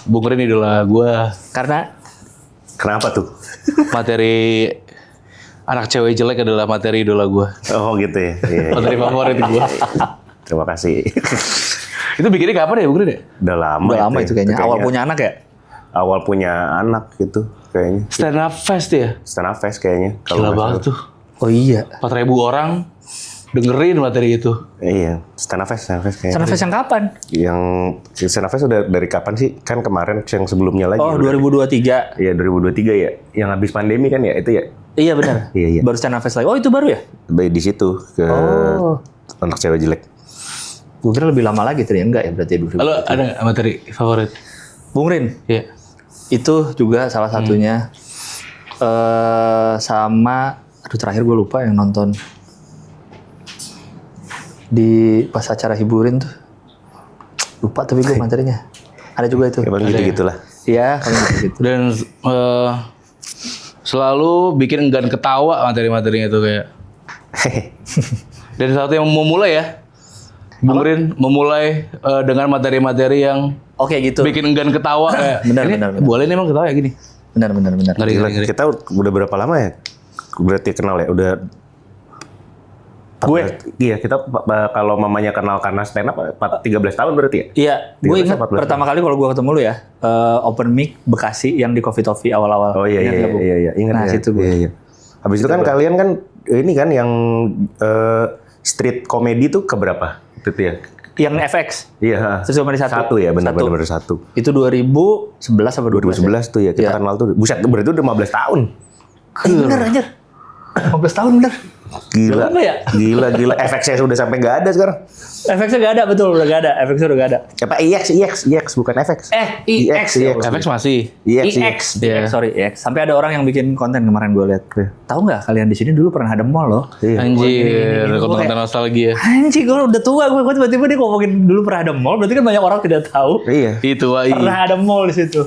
Bung Rin idola gue. Karena Kenapa tuh? Materi anak cewek jelek adalah materi idola gue. Oh gitu ya. Iya, iya. Materi favorit gue. Terima kasih. Itu bikinnya kapan ya Bung Rin ya? Udah lama. udah lama itu kayaknya. Awal punya anak ya? Awal punya anak gitu kayaknya. Stand Up Fest ya? Stand Up Fest kayaknya. Gila nggak banget salah. tuh. Oh iya. 4.000 orang dengerin materi itu. Iya, Stand Up Fest kayaknya. Stand Up Fest yang kapan? Yang Stand Up Fest udah dari kapan sih? Kan kemarin yang sebelumnya lagi. Oh, udah. 2023. Iya, 2023 ya. Yang habis pandemi kan ya, itu ya. Iya benar. Iya. Baru Stand Up Fest lagi. Oh, itu baru ya? Di situ ke Oh. anak cewek jelek. Gue kira lebih lama lagi ternyata enggak ya berarti 2023. Halo, ada nggak materi favorit? Bung Rin, Iya. itu juga salah satunya sama terakhir gue lupa yang nonton di pas acara hiburin tuh. Lupa tapi gue materinya. Ada juga itu. Emang gitu-gitulah. Iya, kalau gitu. Dan selalu bikin enggan ketawa materi-materinya itu kayak. Dan satu yang memulai ya. Bung Rin memulai dengan materi-materi yang Oke gitu. bikin enggan ketawa kayak. Benar, ini benar. boleh nih emang ketawa ya gini. Benar. Ngeri. Kita udah berapa lama ya? Berarti kenal ya? Udah Gue? Iya, kita kalau mamanya kenal karena stand up 13 tahun berarti ya? Iya, gue 13, ingat 14 pertama kali kalau gue ketemu lu ya, open mic Bekasi yang di Coffee Toffee awal-awal. Oh iya, Ingat nggak, Bu? ingat Nah, ya. situ gue. Iya. Habis itu kan kalian kan ini kan yang street comedy tuh keberapa? Itu ya? Yang FX. Iya. Terus kemarin Satu ya, benar satu. Itu 2011 apa 12? 2011 tuh ya kita Iya. kenal tuh. Buset, berarti udah 15 tahun. Bener anjir. 15 tahun bener. Gila. Lama ya? Gila. FX-nya sudah sampai nggak ada sekarang. FX-nya nggak ada, betul. Udah nggak ada. FX-nya udah nggak ada. Apa IX bukan FX. IX. FX masih. IX. IX, sorry, IX. Sampai ada orang yang bikin konten kemarin gue lihat. Tahu nggak kalian di sini dulu pernah ada mall loh? Iya. Anjir, Gua konten kayak- nostalgia. Anjing, gue udah tua. Gue tiba-tiba dia ngomongin dulu pernah ada mall. Berarti kan banyak orang tidak tahu. Iya. Itu wah. Pernah ada mall di situ.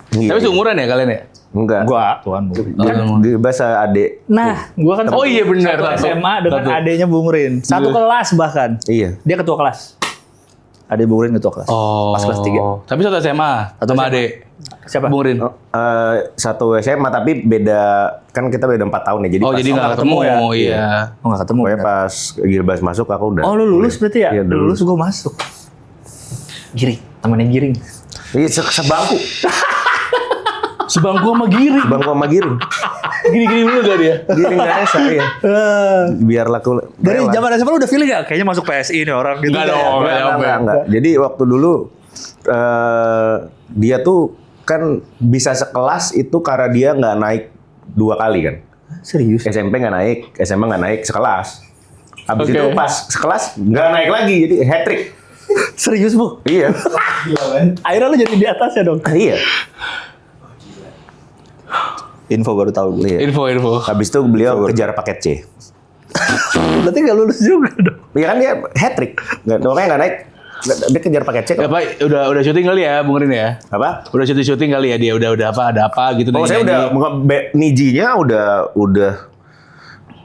Tapi seumuran ya kalian ya? Enggak. Gua, tuan. Kan di bahasa adik. Nah, gua kan Oh iya, benar. satu SMA dengan Satu. adenya Bung Rin. Satu Iya. kelas bahkan. Iya. Dia ketua kelas. Adek Bung Rin ketua kelas. Oh. Pas kelas 3. Tapi satu SMA. Satu Sama SMA. adek. Siapa? Bung Rin. Satu SMA tapi beda, kan kita beda 4 tahun ya. Jadi Oh, pas, jadi nggak ketemu ketemu ya? Iya. Oh, enggak ketemu. pokoknya bener. pas Gilbas masuk aku udah. Oh, lu lulus berarti ya? Iya, udah Lulus gua masuk. Giring, temannya Giring. Iya, sebangku. Sebangku sama Giring. Bangku sama Giring. Gini-gini dulu gak dia? Giring Ganesha ya. Biar laku. Dari lewat. zaman SMA lu udah feeling gak? Kayaknya masuk PSI nih orang gitu. Nggak kan? dong. Enggak. Jadi waktu dulu dia tuh kan bisa sekelas itu karena dia nggak naik 2 kali kan. Serius? SMP nggak naik, SMA nggak naik sekelas. Habis Oke. itu pas sekelas nggak naik lagi, jadi hat trick. Serius, Bu? Iya. Akhirnya lu jadi di atasnya dong. Iya. Info baru tahu gue. Iya. Info. Habis itu beliau kejar paket C. Berarti gak lulus juga dong. Iya kan dia hat trick. Makanya nggak naik. Dia kejar paket C. Ya Pak, udah syuting kali ya Bung Rin ya? Apa? Udah syuting kali ya dia udah apa ada apa gitu. Oh, saya udah Niji-nya udah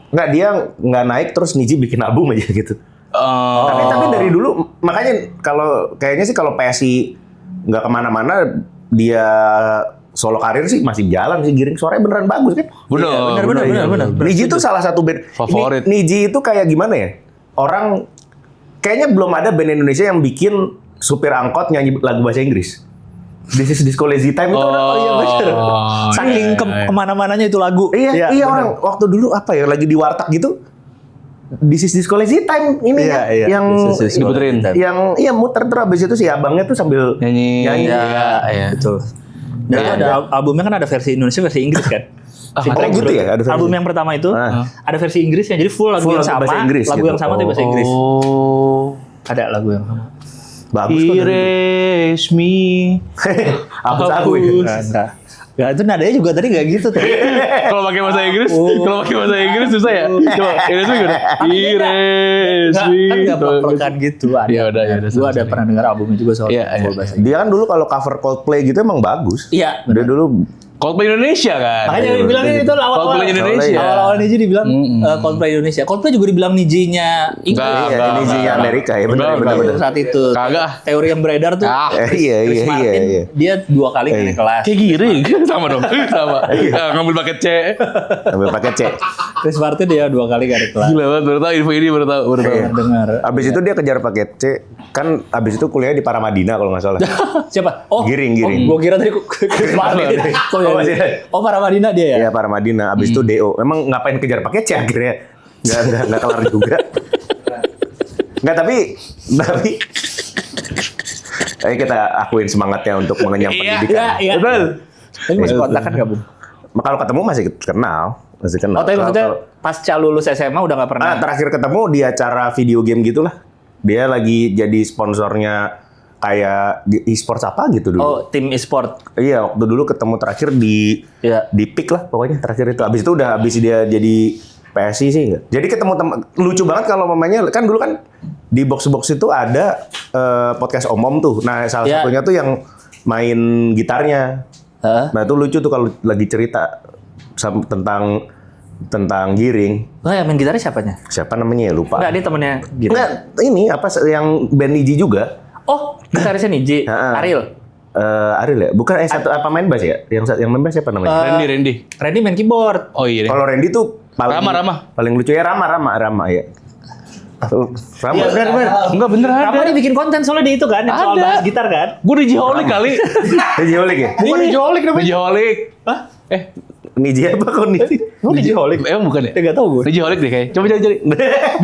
nggak, dia nggak naik terus Niji bikin album aja gitu. Oh. Tapi dari dulu makanya kalau kayaknya sih kalau PSI nggak kemana-mana, dia solo karir sih masih jalan sih. Giring suaranya beneran bagus kan? Bener. Niji itu salah satu band Favorit. Niji itu kayak gimana ya? Orang kayaknya belum ada band Indonesia yang bikin supir angkot nyanyi lagu bahasa Inggris. This is Disco Lazy Time itu Oh iya bener. Saking kemana-mananya itu lagu. Iya, bener. orang waktu dulu apa ya lagi di warteg gitu. This is Disco Lazy Time ini Iya, ya, iya. yang This is Disco diputerin. Lazy Time. yang iya muter terus habis itu si abangnya tuh sambil Nyanyi. Iya, betul. Dan itu ada albumnya kan ada versi Indonesia, versi Inggris kan. Si oh, Track gitu Growth. ya? Ada versi- Album yang pertama itu Ah. ada versi Inggrisnya, jadi full lagu Full yang lagu sama, bahasa Inggris lagu gitu. yang sama tapi bahasa Inggris. Oh. Ada lagu yang sama. bagus kok. Erase me. Hapus aku ya. Enggak. Ya itu nadanya juga tadi gak gitu tuh. Kalau pakai bahasa Inggris, kalau pakai bahasa Inggris susah ya. Coba erase me gimana? Erase me. Kan gak pelak-pelakan gitu. Ada. Ya udah, ya udah, Gue ada sorry. pernah dengar albumnya juga soal Iya, full iya. bahasa Inggris. Dia kan dulu kalau cover Coldplay gitu emang bagus. Iya, Dia dulu Coldplay Indonesia kan. Makanya dibilangin itu awal-awal Coldplay Indonesia. Awal-awal Niji dibilang Coldplay Indonesia. Coldplay juga dibilang Nijinya Inggris. Iya, Nijinya Amerika ya benar. Saat itu. Kagak. Teori yang beredar tuh. Iya. Dia 2 kali naik kelas. Kayak giring. Sama dong. Sama. Ngambil paket C. Ambil paket C. Chris Martin dia 2 kali naik kelas. Gila banget, baru tahu info ini, baru tahu. Dengar. Abis itu dia kejar paket C. Kan abis itu kuliahnya di Paramadina kalau nggak salah. Siapa? Oh, Giring. Gua kira tadi Chris Martin. Oh, Paramadina dia ya. Iya Paramadina. Abis itu DO. Emang ngapain kejar paket C akhirnya? Nggak kelar juga. Nggak tapi kita akuin semangatnya untuk mengenyam pendidikan. Iya. Betul. Tapi masih kontakan nggak, Bung? Kalau ketemu masih kenal. Oh, tapi maksudnya pasca lulus SMA udah nggak pernah? Terakhir ketemu di acara video game gitulah. Dia lagi jadi sponsornya kayak e-sports apa gitu dulu. Oh, tim e-sport. Iya, waktu dulu ketemu terakhir di PIK lah pokoknya terakhir itu. Abis itu habis dia jadi PSI sih enggak. Jadi ketemu teman lucu banget kalau mamanya kan dulu kan di box itu ada podcast Om tuh. Nah, salah satunya tuh yang main gitarnya. Nah, itu lucu tuh kalau lagi cerita tentang Giring. Oh, yang main gitarnya siapanya? Siapa namanya ya lupa. Enggak, dia temennya Giring. Enggak, ini apa yang band Niji juga. Oh, gitarisnya Niji. Ariel. Ariel ya? Bukan satu apa main bass ya? Yang main bass siapa namanya? Randy main keyboard. Oh iya. Kalau Randy tuh Rama. Paling lucu ya Rama ya. Rama. Iya, bener. Enggak bener ada. Rama dia bikin konten soalnya di itu kan, yang soal bahas gitar kan. Gue Nijiholik kali. Nijiholik ya? Bukan Nijiholik namanya. Nijiholik. Hah? Niji apa kok Niji? Nijiholik. Emang bukan ya? Enggak tahu gue. Nijiholik deh kayak. Coba cari.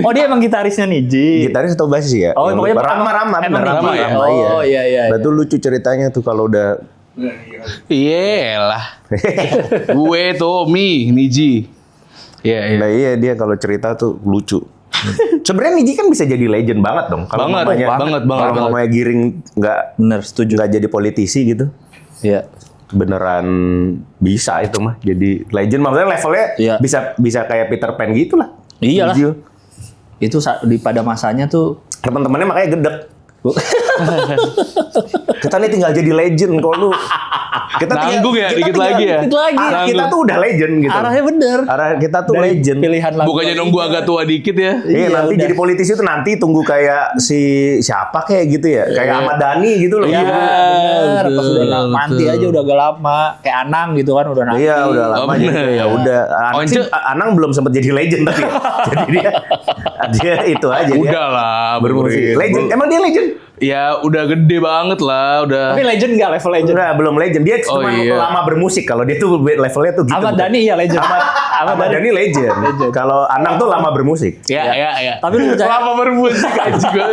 Oh, dia emang gitarisnya Niji. Gitaris atau basis ya? Oh, pokoknya Rama ya. Iya. Oh, iya. Betul lucu ceritanya tuh kalau udah Iyalah. Gue Tommy Niji. Iya. Nah iya dia kalau cerita tuh lucu. Sebenarnya Niji kan bisa jadi legend banget dong. Kalau banget. Kalau mamanya Giring nggak setuju. Nggak jadi politisi gitu. Iya. Beneran bisa itu mah jadi legend. Maksudnya levelnya bisa kayak Peter Pan gitu lah. Iyalah. Niji. Itu pada masanya tuh teman-temannya makanya gedek. Kita nih tinggal jadi legend kok lu. Kita nanggung ya dikit lagi ya. Kita tuh udah legend gitu. Arahnya bener. Arah kita tuh dari legend. Pilihan lagu. Bukannya nunggu agak tua dikit ya. Iya nanti udah. jadi politisi tuh nanti tunggu kayak siapa kayak gitu ya. Kayak Ahmad Dhani gitu loh. Iya bener. Pas udah mati aja udah agak lama. Kayak Anang gitu kan udah nanti. Iya udah lama jadi ya udah. Anang belum sempat jadi legend tapi. Jadi dia itu aja. Udah lah bermusik. Legend. Emang dia legend? Ya udah gede banget lah, udah. Tapi legend nggak level legend? Enggak, belum legend. Dia cuma lama bermusik. Kalau dia tuh levelnya tuh gitu. Ahmad Dhani iya legend. Ahmad Dhani legend. Kalau Anang tuh lama bermusik. Iya. Tapi lu percaya? Lama bermusik aja juga.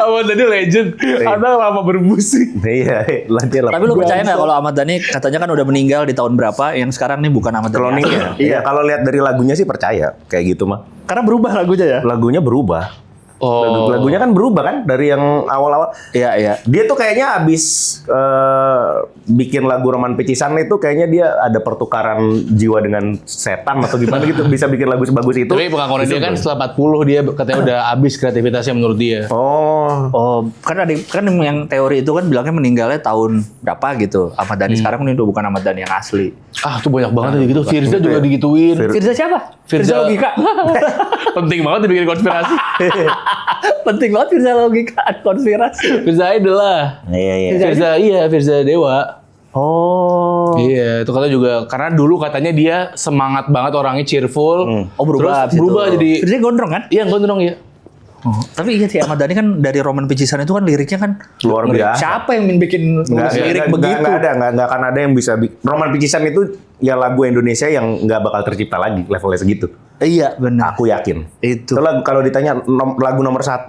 Ahmad Dhani legend. Anang lama bermusik. Iya. Tapi lu percaya nggak kalau Ahmad Dhani katanya kan udah meninggal di tahun berapa? Yang sekarang nih bukan Ahmad Dhani. Cloningnya. Iya. Kalau lihat dari lagunya sih percaya kayak gitu mah. Karena berubah lagunya ya. Lagunya berubah. Oh. Lagunya kan berubah kan dari yang awal-awal. Iya. Dia tuh kayaknya abis bikin lagu Roman Picisan itu kayaknya dia ada pertukaran jiwa dengan setan atau gimana gitu. Bisa bikin lagu sebagus itu. Tapi pengakuan dia kan setelah 40 dia katanya udah habis kreativitasnya menurut dia. Oh, kan yang teori itu kan bilangnya meninggalnya tahun berapa gitu. Ahmad Dhani sekarang ini udah bukan Ahmad Dhani yang asli. Tuh banyak banget gitu. Firza juga digituin. Firza siapa? Firza Logika. Penting banget dibikin konspirasi. Penting banget Firza Logika konspirasi. Firza Idol lah. Iya. Firza Dewa. Oh. Iya, itu kata juga karena dulu katanya dia semangat banget orangnya cheerful. Oh, berubah. Terus berubah jadi Firza gondrong kan? Iya, gondrong ya. Oh, tapi iya sih Ahmad Dhani kan dari Roman Picisan itu kan liriknya kan luar biasa. Siapa yang bikin lirik begitu? Nggak akan ada yang bisa Roman Picisan itu ya lagu Indonesia yang nggak bakal tercipta lagi levelnya segitu. Iya benar. Aku yakin. Itu lagu kalau ditanya lagu nomor 1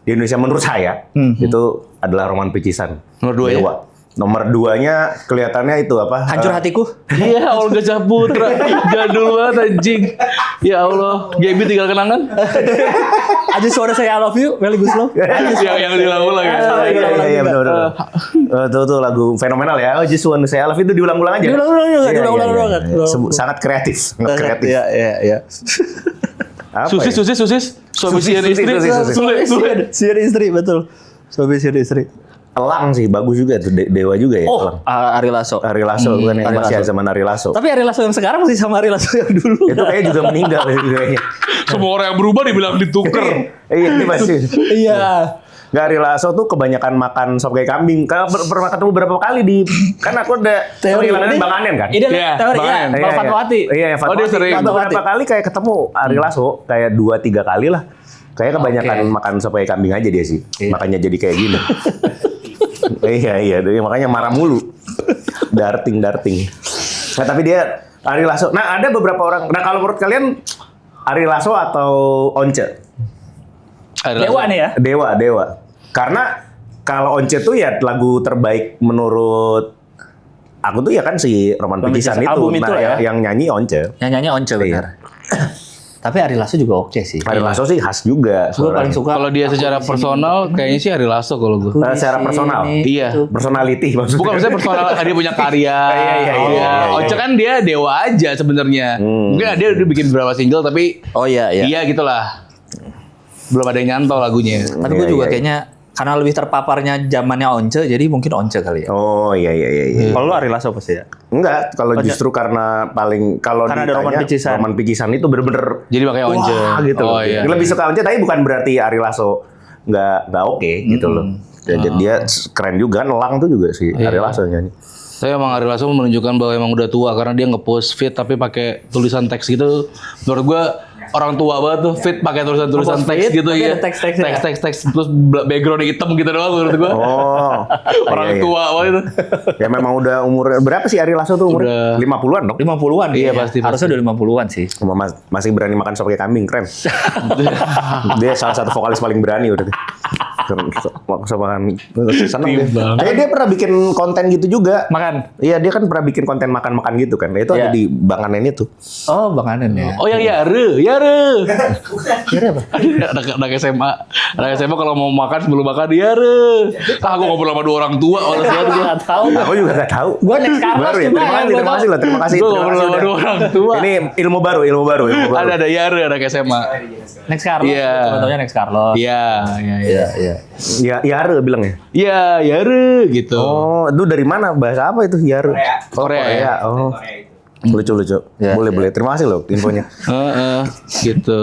di Indonesia menurut saya itu adalah Roman Picisan. Nomor 2 ya? Nomor 2-nya kelihatannya itu apa? Hancur Hatiku. Iya, Olga Saputra. Jadul banget anjing. Ya Allah, Gaby tinggal kenangan. Aja suara saya I love you, Melly Guslo. yang diulang lagi. Iya benar. Tuh lagu fenomenal ya. Oh, just one say I love you itu diulang-ulang aja. Diulang-ulang. Sangat kreatif. Iya. Susis. Suami sian istri. Sian istri, betul. Suami sian istri. Elang sih bagus juga tuh Dewa juga ya. Elang. Ari Lasso. Ari Lasso bukan yang Ari masih Lasso. zaman Ari Lasso. Tapi Ari Lasso yang sekarang masih sama Ari Lasso yang dulu. Itu kayaknya juga meninggal kayaknya. Semua orang yang berubah dibilang ditukar. Iya ini masih. Iya. Nggak, Ari Lasso tuh kebanyakan makan sop kayak kambing. Kalau pernah ketemu berapa kali di kan aku ada Teori langganan ini- Bang Anen kan. Iya, Iya, teori Bang ya. Anen. Bang Fatwati. Iya, Oh, dia sering. Beberapa kali kayak ketemu Ari Lasso kayak 2-3 kali lah. Kayak kebanyakan Oke. makan sop kayak kambing aja dia sih. Iya. Makanya jadi kayak gini. iya, makanya marah mulu. Darting. Nah, tapi dia Ari Lasso. Nah, ada beberapa orang. Nah, kalau menurut kalian Ari Lasso atau Once? Dewa nih ya. Dewa. Karena kalau Once tuh ya lagu terbaik menurut aku tuh ya kan si Roman Roman Pikisan Pikisan, itu. album itu ya. Yang nyanyi Once. Yang nyanyi Once benar. Tapi Ari Lasso juga oke sih. Ari Lasso sih khas juga. Gue paling suka. Kalau dia secara personal kayaknya sih Ari Lasso kalau gue. Secara personal. Iya. Personality maksudnya. Bukan maksudnya personal dia punya karya. Iya. Once kan dia dewa aja sebenarnya. Mungkin dia udah bikin beberapa single tapi Oh iya. iya gitulah. Belum ada yang nyantol lagunya. Tapi gue juga kayaknya karena lebih terpaparnya zamannya Once, jadi mungkin Once kali ya. Oh iya. Kalau lu Ari Lasso pasti ya. Enggak, kalau justru karena kalau Karena ada ditanya, Roman Pikisan. itu bener-bener Jadi makanya Once. wah gitu loh. Oh, iya. Lebih suka Once tapi bukan berarti Ari Lasso nggak oke gitu loh. Jadi dia keren juga, Nelang tuh juga sih Ari Lasso nyanyi. Tapi emang Ari Lasso menunjukkan bahwa emang udah tua karena dia nge-post feed tapi pakai tulisan teks gitu. Menurut gua orang tua banget tuh feed pakai tulisan Nge-post teks feed, gitu tapi ya. ada teks-teksnya. Teks terus background hitam gitu doang menurut gua. Oh, Orang iya. tua banget itu. Ya memang udah umur berapa sih Ari Lasso tuh umurnya? Udah. 50-an dong. 50-an. Iya, kayaknya. pasti. Harusnya udah 50-an sih. Masih berani makan sop kayak kambing, keren. Dia salah satu vokalis paling berani udah. Senang dia. Timbang. Dia pernah bikin konten gitu juga. Makan. Iya, dia kan pernah bikin konten makan-makan gitu kan. Itu ada Iya. di Bang Anen itu. Oh, Bang Anen ya. Oh yang Yare. Kira apa? Anak SMA kalau mau makan sebelum makan Yare. Aku ngobrol sama dua orang tua orang tua Gue nggak tahu. Aku juga nggak tahu. Gua next Carlos Baru ya. cuma Terima yang kasih, gua terima tahu. kasih loh. Terima kasih. Gua Terima ngobrol kasih sama udah. dua orang tua. Ini ilmu baru. Ada Yare anak SMA. Next Carlos. Iya. Cuma taunya Next Carlos. Iya. Iya. Ya, Yare bilang ya. Iya, Yare gitu. Oh, itu dari mana? Bahasa apa itu Yare? Korea. Korea. Oh. Lucu. Ya, Boleh. Terima kasih loh infonya. Gitu.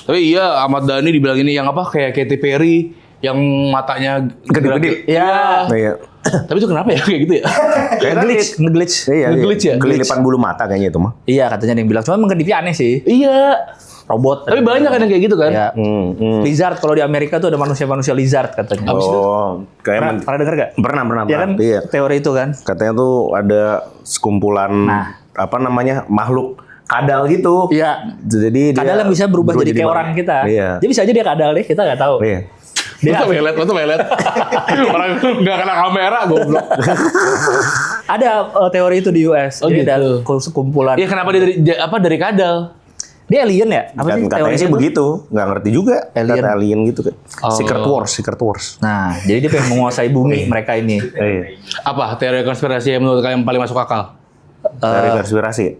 Tapi iya Ahmad Dhani dibilang ini yang apa kayak Katy Perry yang matanya Gede-gede. Iya. Nah, iya. Tapi itu kenapa ya kayak gitu ya? Kayak Nge-glitch. Iya. Nge-glitch ya? Kelilipan bulu mata kayaknya itu mah. Iya, katanya ada yang bilang. Cuma emang Kedivy aneh sih. Iya. Robot. Tapi banyak kan yang kayak gitu kan? Ya. Hmm. Lizard, kalau di Amerika tuh ada manusia-manusia lizard katanya. Oh, kayak Pernah denger gak? pernah. Ya kan? Iya. Teori itu kan. Katanya tuh ada sekumpulan apa namanya makhluk kadal gitu. Iya. Jadi dia Kadal yang bisa berubah jadi kayak orang kita. Iya. Jadi bisa aja dia kadal deh, kita nggak tahu. Iya. Lu tuh melet. Orang nggak kena kamera goblok. Ada teori itu di US. Oh, Jadi ada gitu. sekumpulan. Iya kenapa dia dari kadal? Dia alien ya? Apa sih Katanya teori sih itu? begitu, nggak ngerti juga. Alien. Kata alien gitu kan. Oh. Secret Wars. Nah, jadi dia pengen menguasai bumi mereka ini. Iya. Apa teori konspirasi yang menurut kalian paling masuk akal? Dari konspirasi.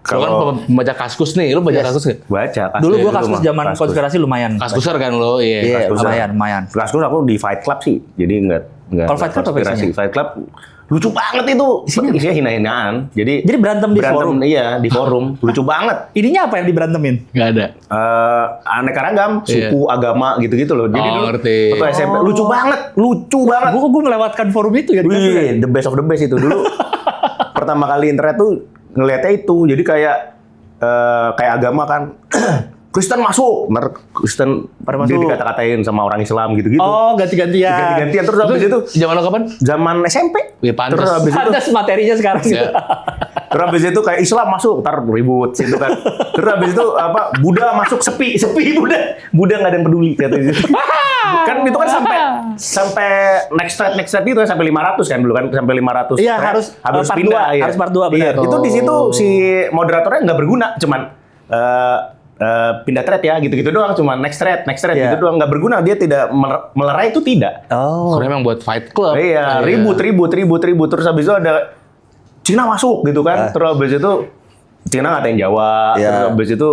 Lu kan pembaca Kaskus nih, lu baca Kaskus nggak? Baca. Dulu gua dulu kasus mah. zaman konspirasi lumayan. Kaskuser kan lo, iya. Iya, Kaskus. lumayan. Kaskus aku di Fight Club sih, jadi nggak Kalau Fight Club apa konspirasi. isinya? Fight Club lucu banget itu, isinya hina-hinaan. Jadi berantem di forum? Iya, di forum. Lucu banget. Ininya apa yang diberantemin? Nggak ada. Aneka ragam, Iya. suku, agama gitu-gitu loh. Jadi Oh, dulu ngerti. waktu SMP lucu banget. Gue melewatkan forum itu ya. Wih, the best of the best itu dulu. Pertama kali internet tuh ngeliatnya itu. Jadi kayak agama kan. Kristen masuk, Kristen Pada dia masuk. dikata-katain sama orang Islam gitu-gitu. Oh, ganti-gantian. Ganti-gantian terus habis itu Zaman lo kapan? zaman SMP. Ya, pantes. Terus habis itu Pantes materinya sekarang gitu. Ya. terus habis itu kayak Islam masuk, ntar ribut situ kan. Terus habis itu apa? Buddha masuk sepi Buddha nggak ada yang peduli katanya. Kan itu kan sampai next thread itu sampai 500 kan dulu kan sampai 500. Iya, thread. harus habis part pindah dua, ya. harus part dua, Iya, benar. itu di situ si moderatornya nggak berguna, cuman pindah thread ya gitu-gitu doang, cuma next thread Iya. gitu doang, nggak berguna, dia tidak melerai itu tidak. Oh. Karena emang buat Fight Club. Iya, ribut terus habis itu ada Cina masuk gitu kan. Terus habis itu Cina ngatain Jawa, Iya. terus habis itu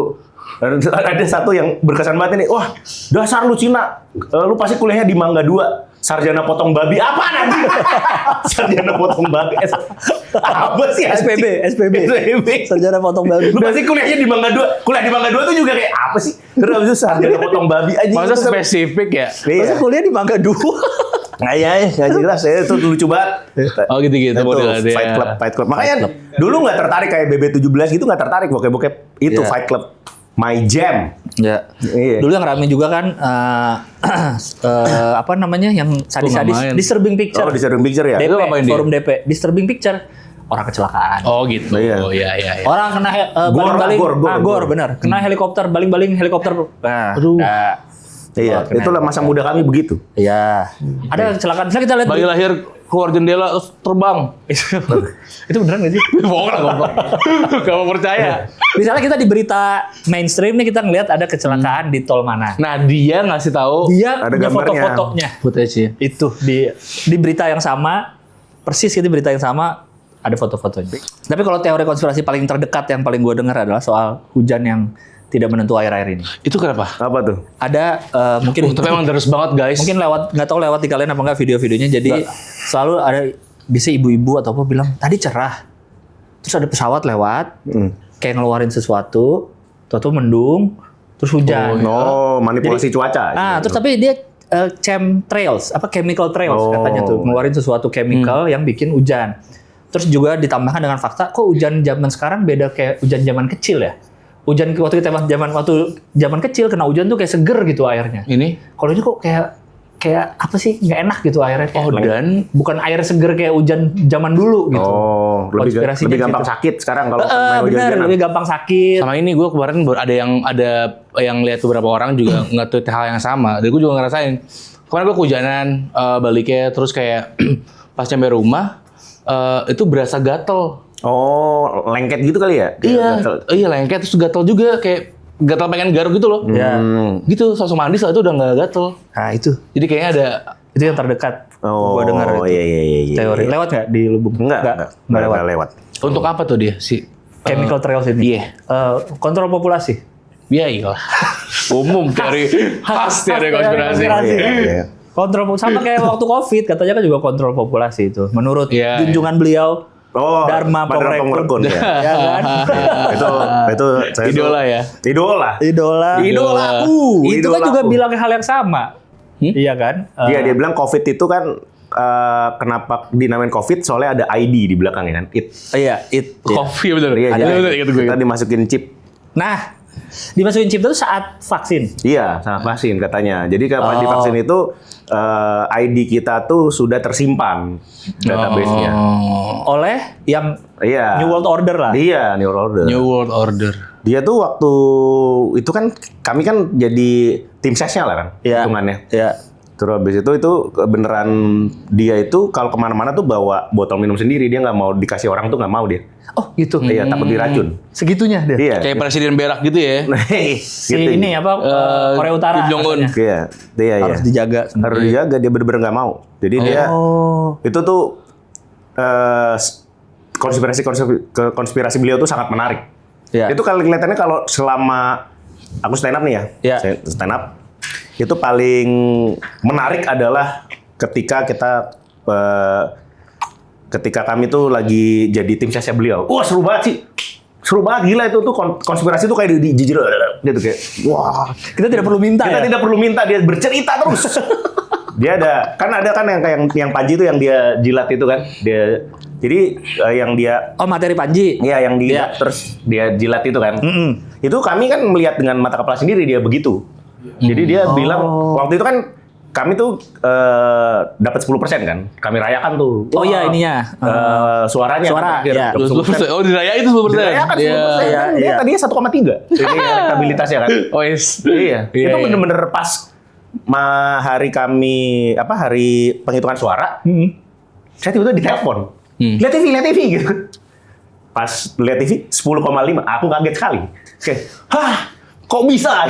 ada satu yang berkesan banget ini. Wah, dasar lu Cina. Lu pasti kuliahnya di Mangga 2. sarjana potong babi apa nanti? Sarjana potong babi. Apa sih? SPB. Sarjana potong babi. Lu pasti kuliahnya di Mangga 2. Kuliah di Mangga 2 tuh juga kayak apa sih? Terus habis itu sarjana potong babi aja. Masa spesifik ya? Masa kuliah di Mangga 2? Nggak jelas ya, itu lucu banget. Oh gitu-gitu Itu modelnya. Fight Club. Makanya dulu nggak tertarik kayak BB17 gitu, nggak tertarik bokep-bokep itu Iya. Fight Club. My Jam. Ya. Iya. Dulu yang rame juga kan apa namanya yang sadis-sadis main. Disturbing Picture. Oh, Disturbing Picture ya? DP, Itu ngapain dia? forum DP. Disturbing Picture. Orang kecelakaan. Oh gitu. Iya. Oh iya. Orang kena Gor lah, baling-baling. gor. Benar. Kena helikopter, baling-baling helikopter. Nah, Aduh. Iya, kena itulah masa muda kami begitu. Iya. Ada kecelakaan. Misalnya kita lihat Bayi lahir keluar jendela terus terbang. itu beneran nggak sih? Bohong lah goblok. Gak mau percaya. Misalnya kita di berita mainstream nih kita ngelihat ada kecelakaan di tol mana. Nah dia ngasih tahu Dia Ada punya gambarnya. foto-fotonya. footage. Itu di berita yang sama, persis gitu berita yang sama ada foto-fotonya. Tapi kalau teori konspirasi paling terdekat yang paling gue dengar adalah soal hujan yang tidak menentu air-air ini. Itu kenapa? Apa tuh? Ada mungkin Tapi emang deres banget guys. mungkin nggak tahu lewat di kalian apa enggak video-videonya. Jadi selalu ada bisa ibu-ibu atau apa bilang tadi cerah. Terus ada pesawat lewat kayak ngeluarin sesuatu, tahu mendung, terus hujan. Oh, manipulasi cuaca. Nah, terus tapi dia chemtrails, chemical trails Oh. katanya tuh, ngeluarin sesuatu chemical yang bikin hujan. Terus juga ditambahkan dengan fakta, kok hujan zaman sekarang beda kayak hujan zaman kecil ya? Hujan waktu zaman kecil kena hujan tuh kayak seger gitu airnya. Ini. Kalau ini kok kayak apa sih nggak enak gitu airnya. Oh dan Bukan air seger kayak hujan zaman dulu gitu. Oh, lebih Konspirasinya gampang gitu. sakit sekarang kalau main Bener, hujan-hujanan. lebih gampang sakit. sama ini gue kemarin ada yang lihat beberapa orang juga nge-tweet hal yang sama. Dan gue juga ngerasain. Kemarin gue kehujanan baliknya terus kayak pas nyampe rumah itu berasa gatel. Oh, lengket gitu kali ya? Iya lengket terus gatel juga kayak gatel pengen garuk gitu loh. Ya. Gitu langsung mandi setelah itu udah nggak gatel. Nah itu Jadi kayaknya ada itu yang terdekat. Oh, Gua dengar itu. iya. Teori. Lewat nggak di Lubuk? Enggak lewat. untuk apa tuh dia si Chemical trails ini. Iya. Kontrol populasi. Ya iyalah. Umum teori khas teori konspirasi. Iya. Kontrol sama kayak waktu Covid katanya kan juga kontrol populasi itu. Menurut Iya, junjungan beliau Oh, Dharma Pengrekun ya. ya kan? itu saya Idola ya. Idola. Idolaku. Itu kan Idolaku. juga bilang hal yang sama. Iya kan? Iya, dia bilang COVID itu kan kenapa dinamain COVID soalnya ada ID di belakangnya kan. Iya, Coffee bener. Iya, Ada jadi bener ingat gue. kita dimasukin chip. Nah, dimasukin chip itu saat vaksin. Iya, sama vaksin katanya. Jadi kalau di vaksin itu ID kita tuh sudah tersimpan database-nya. Oleh yang Iya. New World Order lah. Iya, New World Order. New World Order. Dia tuh waktu itu kan kami kan jadi tim sesnya lah kan Iya. hitungannya. Iya. Terus habis itu beneran dia itu kalau kemana-mana tuh bawa botol minum sendiri, dia nggak mau dikasih orang tuh nggak mau dia. Oh, gitu. Iya, takut diracun. Segitunya dia. Iya. Kayak presiden berak gitu ya. Si Gitu. ini apa Korea Utara Kim Jong Un. katanya. Iya, dia Harus dijaga. harus dijaga, dia bener-bener nggak mau. Jadi dia itu tuh konspirasi beliau tuh sangat menarik. Iya. Itu kalau kelihatannya kalau selama aku stand up nih ya, Iya. saya stand up itu paling menarik adalah ketika kami tuh lagi jadi tim sesnya beliau. Wah seru banget sih, seru banget gila itu tuh konspirasi tuh kayak dijijil gitu kayak wah. Kita tidak perlu minta Kita ya. tidak perlu minta, dia bercerita terus. Dia ada kan yang Panji itu yang dia jilat itu kan. Jadi yang dia Oh, materi Panji. ya yang dia Iya. terus dia jilat itu kan. Itu kami kan melihat dengan mata kepala sendiri dia begitu. Jadi dia bilang waktu itu kan kami tuh dapat 10% kan. Kami rayakan tuh. Oh iya, ininya. Suaranya Suara, kan, iya. dapat 10%. Oh dirayain itu 10%. Dirayakan 10%. Iya, Kan dia iya. tadinya 1,3. Ini elektabilitasnya kan. Oh yes. Iya, Iya, itu iya. bener-bener pas hari penghitungan suara. Saya tiba-tiba ditelepon. Lihat TV gitu. Pas lihat TV 10,5, aku kaget sekali. Kayak, hah, kok bisa?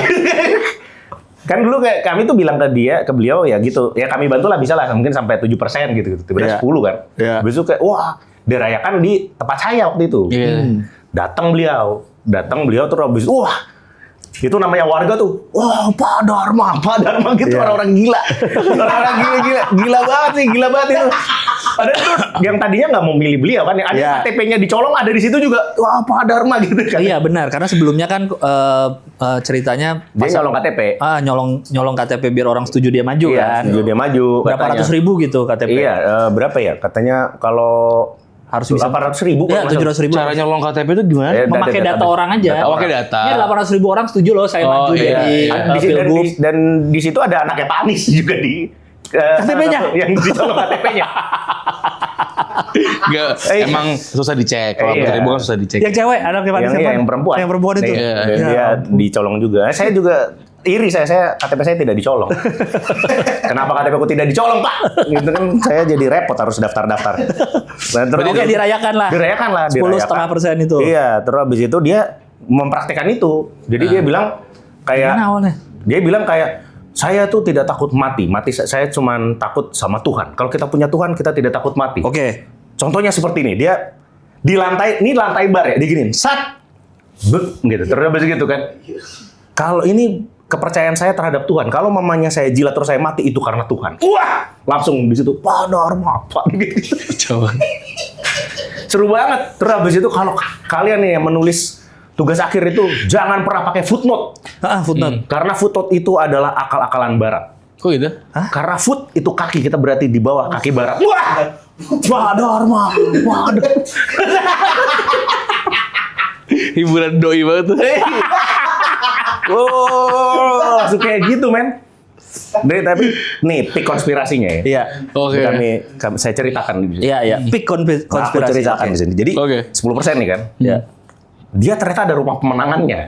Kan dulu kayak kami tuh bilang ke beliau ya gitu. Ya kami bantulah bisa lah mungkin sampai 7% gitu. Tiba-tiba Iya. 10 kan. Iya. Habis itu kayak wah, dirayakan di tempat saya waktu itu. Iya. Datang beliau terus habis wah, Itu namanya warga tuh, wah Pak Dharma gitu, orang-orang gila. Orang-orang gila banget sih, gila banget itu. Padahal tuh yang tadinya nggak mau milih beliau kan, ada KTP-nya dicolong, ada di situ juga, wah Pak Dharma gitu kan. Iya benar, karena sebelumnya kan ceritanya Dia nyolong KTP. nyolong KTP biar orang setuju dia maju kan. Setuju dia maju. Berapa katanya. ratus ribu gitu KTP. Iya, berapa ya? Katanya kalau Harus bisa 800.000 Iya, 700.000. Cara nyolong KTP itu gimana? Memakai data orang aja. Oh, pakai data. Ini 800.000 orang setuju loh saya maju iya. jadi pilgub. Dan di situ ada anaknya Pak Anies juga di KTP-nya? yang dicolong KTP-nya. Enggak, emang susah dicek. Kalau Iya. 4.000 kan susah dicek. Yang cewek, anaknya Pak Anies Yang, siapa? yang perempuan. Yang perempuan itu. Iya, Iya. dia dicolong juga. Saya juga iri saya KTP saya tidak dicolong. Kenapa KTP aku tidak dicolong, Pak? Gitu kan saya jadi repot harus daftar-daftar. Nah, terus Oke, dirayakan lah. Dirayakan lah. 10,5% itu. Iya, terus habis itu dia mempraktekkan itu. Jadi dia bilang kayak Gimana awalnya? dia bilang kayak saya tuh tidak takut mati. Saya cuma takut sama Tuhan. Kalau kita punya Tuhan, kita tidak takut mati. Oke. Contohnya seperti ini, dia di lantai, ini lantai bar ya, diginin, sat, bek, gitu, terus habis gitu kan. Kalau ini kepercayaan saya terhadap Tuhan, kalau mamanya saya jilat terus saya mati itu karena Tuhan. Wah, langsung di situ, Pak Dharma, Pak gitu. Coba. Seru banget. Terus habis itu kalau kalian nih yang menulis tugas akhir itu jangan pernah pakai footnote. Footnote. Karena footnote itu adalah akal-akalan barat. Kok gitu? Karena foot itu kaki, kita berarti di bawah kaki barat. Wah, Pak Dharma, waduh. Hiburan doi banget tuh. Oh, langsung kayak gitu, men. Tapi nih pik konspirasinya ya. Iya. Oke. Bukan nih, saya ceritakan di sini. Iya, iya. Peak Nah, aku konspirasi. ceritakan di sini. Jadi Oke. 10% nih kan. Iya. Dia ternyata ada rumah pemenangannya.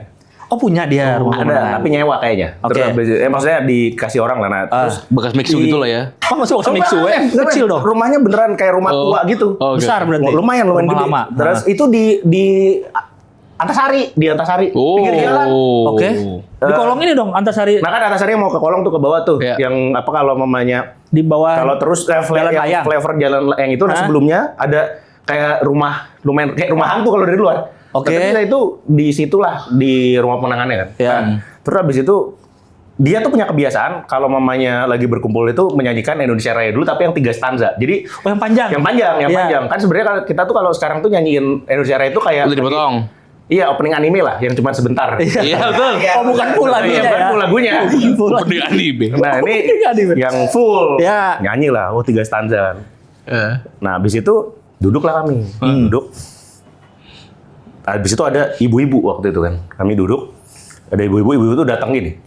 Oh, punya dia rumah Ada, pemenangan. tapi nyewa kayaknya. Oke. Terus, maksudnya dikasih orang lah. Nah, terus Bekas mixu gitu lah ya. Oh, masuk mixu ya? Beneran. Kecil dong. Rumahnya beneran kayak rumah Oh. tua gitu. Oh, oke. Besar berarti. Lumayan Rumah gede. lama. Terus itu di Antasari, di Antasari, Oh. pinggir jalan. Oke. Di kolong ini dong Antasari Nah kan Antasari mau ke kolong tuh ke bawah tuh, Iya. yang apa kalau mamanya di bawah. kalau terus Jalan layang. flavor jalan yang itu, nah Hah? sebelumnya ada kayak rumah lumayan kayak rumah hantu kalau dari luar. Oke. Tapi kita itu di situlah di rumah penangannya kan. Ya. Nah, terus habis itu dia tuh punya kebiasaan kalau mamanya lagi berkumpul itu menyanyikan Indonesia Raya dulu tapi yang 3 stanza. Jadi Oh, yang panjang. yang panjang, yang Iya. panjang. Kan sebenarnya kalau kita tuh kalau sekarang tuh nyanyiin Indonesia Raya itu kayak Udah dipotong. Iya, opening anime lah yang cuma sebentar. Iya, betul. Oh, bukan full lagunya Iya, bukan ya. full lagunya. Full lagu. Udah anime. Nah, ini Anime. yang full. Ya. Nyanyi lah, 3 stanza. Nah, habis itu duduklah kami. Duduk. Habis itu ada ibu-ibu waktu itu kan. Kami duduk. Ada ibu-ibu tuh datang gini.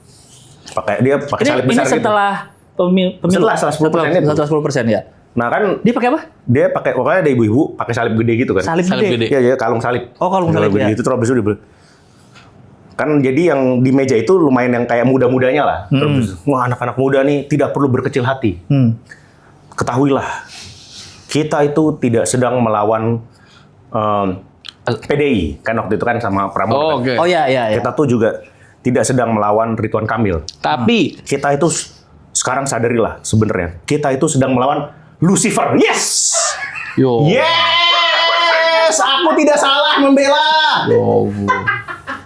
Dia pakai salib Ini besar gitu. setelah pemilu. Setelah 10% itu. Setelah 10% ya. Nah, kan Dia pakai apa? dia pakai pokoknya ada ibu-ibu pakai salib gede gitu kan. Salib Salib gede. gede. Iya, ya, kalung salib. Oh, kalung salib, gede ya. itu terus habis itu kan jadi yang di meja itu lumayan yang kayak muda-mudanya lah. Terus, wah anak-anak muda nih tidak perlu berkecil hati. Ketahuilah, kita itu tidak sedang melawan PDI kan waktu itu kan sama Prabowo. Oh, kan. oke. Oh ya, ya, ya. Kita tuh juga tidak sedang melawan Ridwan Kamil. Tapi Kita itu sekarang sadarilah sebenarnya kita itu sedang melawan Lucifer. Yes, yo. yes, aku tidak salah membela. Yo.